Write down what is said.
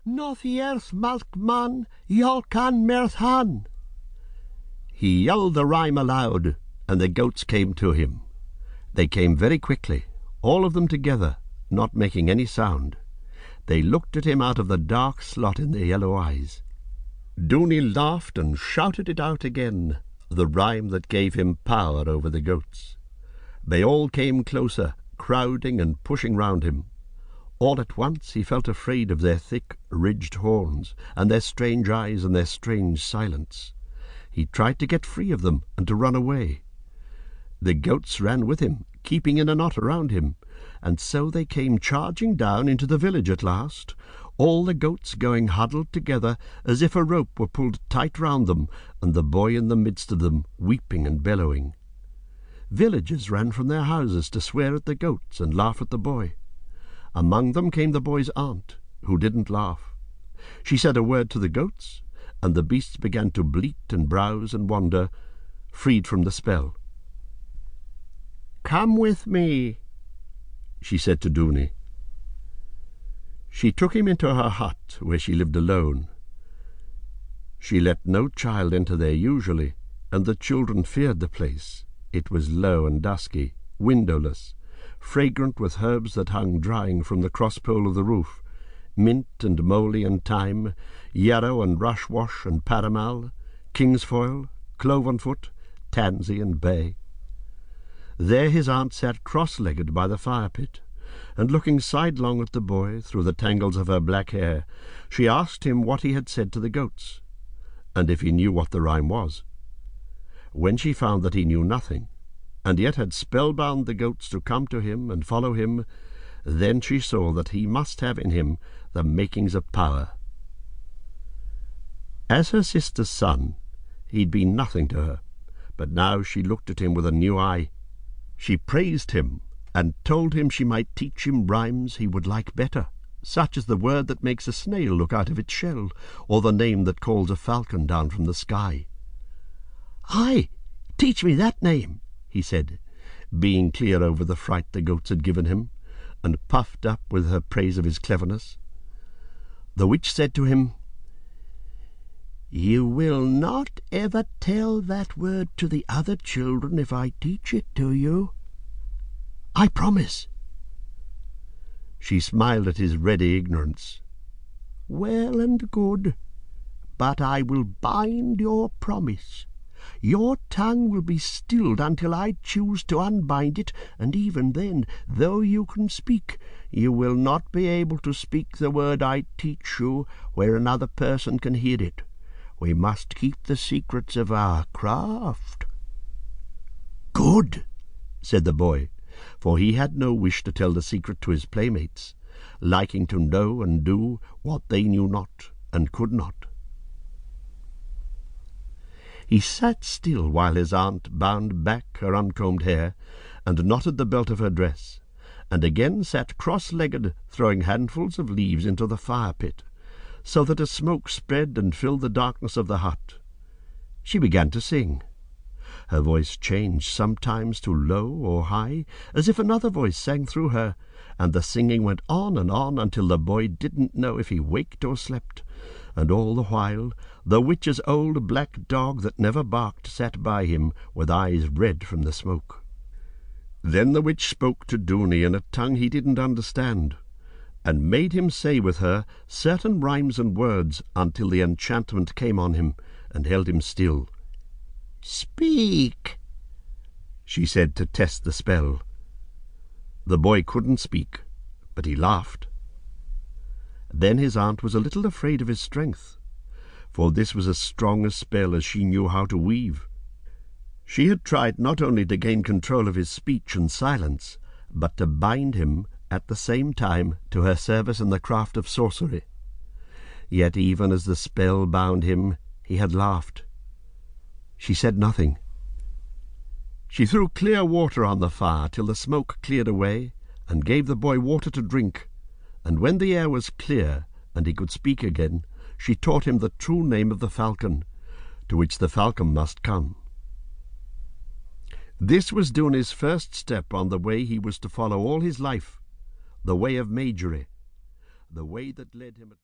"Not the earth milkman, y'all can mirth han." He yelled the rhyme aloud, and the goats came to him. They came very quickly, all of them together, not making any sound. They looked at him out of the dark slot in their yellow eyes. Dooney laughed and shouted it out again, the rhyme that gave him power over the goats. They all came closer, crowding and pushing round him. All at once he felt afraid of their thick, ridged horns, and their strange eyes and their strange silence. He tried to get free of them and to run away. The goats ran with him, keeping in a knot around him, and so they came charging down into the village at last, all the goats going huddled together as if a rope were pulled tight round them, and the boy in the midst of them weeping and bellowing. Villagers ran from their houses to swear at the goats and laugh at the boy. Among them came the boy's aunt, who didn't laugh. She said a word to the goats, and the beasts began to bleat and browse and wander, freed from the spell. "Come with me," she said to Dooney. She took him into her hut, where she lived alone. She let no child enter there usually, and the children feared the place. It was low and dusky, windowless, fragrant with herbs that hung drying from the cross-pole of the roof, mint and moly and thyme, yarrow and rushwash and paramal, kingsfoil, clovenfoot, tansy and bay. There his aunt sat cross-legged by the fire-pit, and looking sidelong at the boy through the tangles of her black hair, she asked him what he had said to the goats, and if he knew what the rhyme was. When she found that he knew nothing, and yet had spellbound the goats to come to him and follow him, then she saw that he must have in him the makings of power. As her sister's son, he'd been nothing to her, but now she looked at him with a new eye. She praised him, and told him she might teach him rhymes he would like better, such as the word that makes a snail look out of its shell, or the name that calls a falcon down from the sky. "Aye, teach me that name," he said, being clear over the fright the goats had given him, and puffed up with her praise of his cleverness. The witch said to him, "You will not ever tell that word to the other children if I teach it to you?" "I promise." She smiled at his ready ignorance. "Well and good, but I will bind your promise. Your tongue will be stilled until I choose to unbind it, and even then, though you can speak, you will not be able to speak the word I teach you where another person can hear it. We must keep the secrets of our craft." "Good," said the boy, for he had no wish to tell the secret to his playmates, liking to know and do what they knew not and could not. He sat still while his aunt bound back her uncombed hair and knotted the belt of her dress, and again sat cross-legged, throwing handfuls of leaves into the fire-pit, so that a smoke spread and filled the darkness of the hut. She began to sing. Her voice changed sometimes to low or high, as if another voice sang through her, and the singing went on until the boy didn't know if he waked or slept, and all the while the witch's old black dog that never barked sat by him with eyes red from the smoke. Then the witch spoke to Dooney in a tongue he didn't understand, and made him say with her certain rhymes and words until the enchantment came on him and held him still. "Speak," she said to test the spell. The boy couldn't speak, but he laughed. Then his aunt was a little afraid of his strength, for this was as strong a spell as she knew how to weave. She had tried not only to gain control of his speech and silence, but to bind him at the same time to her service in the craft of sorcery. Yet even as the spell bound him, he had laughed. She said nothing. She threw clear water on the fire till the smoke cleared away, and gave the boy water to drink, and when the air was clear and he could speak again, she taught him the true name of the falcon, to which the falcon must come. This was Dooney's first step on the way he was to follow all his life, the way of magery, the way that led him